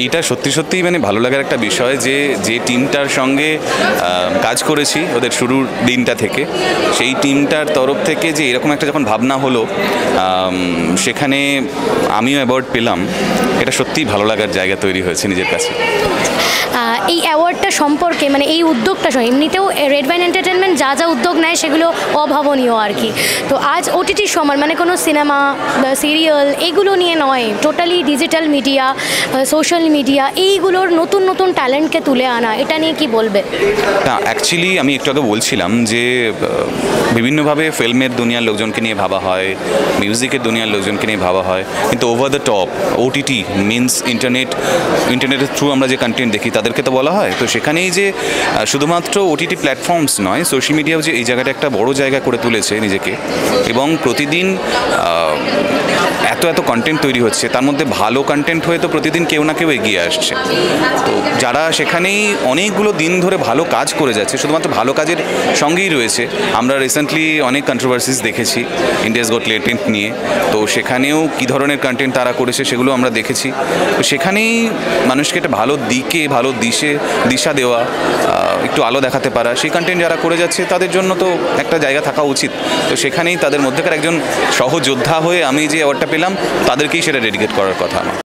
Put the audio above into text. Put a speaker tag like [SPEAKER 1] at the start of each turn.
[SPEAKER 1] এইটা সত্যি সত্যিই মানে ভালো লাগার একটা বিষয় যে যে টিমটার সঙ্গে কাজ করেছি ওদের শুরুর দিনটা থেকে, সেই টিমটার তরফ থেকে যে এরকম একটা যখন ভাবনা হলো, সেখানে আমিও অ্যাওয়ার্ড পেলাম, এটা সত্যিই ভালো লাগার জায়গা তৈরি হয়েছে নিজের কাছে।
[SPEAKER 2] এই অ্যাওয়ার্ডটা সম্পর্কে মানে এই উদ্যোগটা এমনিতেও রেড ভাইন এন্টারটেনমেন্ট যা যা উদ্যোগ নেয় সেগুলো অভাবনীয় আর কি। তো আজ ওটিটির সময় মানে কোনো সিনেমা সিরিয়াল এগুলো নিয়ে নয়, totally digital media, social media, এইগুলোর নতুন নতুন ট্যালেন্টকে তুলে আনা, এটা নিয়ে কি বলবে?
[SPEAKER 1] না, অ্যাকচুয়ালি আমি একটু আগে বলছিলাম যে বিভিন্নভাবে ফিল্মের দুনিয়ার লোকজনকে নিয়ে ভাবা হয়, মিউজিকের দুনিয়ার লোকজনকে নিয়ে ভাবা হয়, কিন্তু over the top OTT means ইন্টারনেটের থ্রু আমরা যে কন্টেন্ট দেখি তাদেরকে তো বলা হয়। তো সেখানেই যে শুধুমাত্র ওটিটি প্ল্যাটফর্মস নয়, সোশ্যাল মিডিয়াও যে এই জায়গাটা একটা বড় জায়গা করে তুলেছে নিজেকে, এবং প্রতিদিন এত এত কন্টেন্ট তৈরি হচ্ছে, তার মধ্যে ভালো কন্টেন্ট হয়ে তো প্রতিদিন কেউ না কেউ এগিয়ে আসছে। তো যারা সেখানেই অনেকগুলো দিন ধরে ভালো কাজ করে যাচ্ছে, শুধুমাত্র ভালো কাজের সঙ্গেই রয়েছে। আমরা রিসেন্টলি অনেক কন্ট্রোভার্সিস দেখেছি ইন্ডিয়াস গট টেলেন্ট নিয়ে, তো সেখানেও কী ধরনের কন্টেন্ট তারা করেছে সেগুলো আমরা দেখেছি। তো সেখানেই মানুষকে একটা ভালো দিকে ভালো দিশা দেওয়া, একটু আলো দেখাতে পারা, সেই কন্টেন্ট যারা করে যাচ্ছে তাদের জন্য তো একটা জায়গা থাকা উচিত। তো সেখানেই তাদের মধ্যেকার একজন সহযোদ্ধা হয়ে আমি যে অ্যাওয়ার্ডটা পেলাম, তাদেরকেই সেটা ডেডিকেট করার কথা আমার।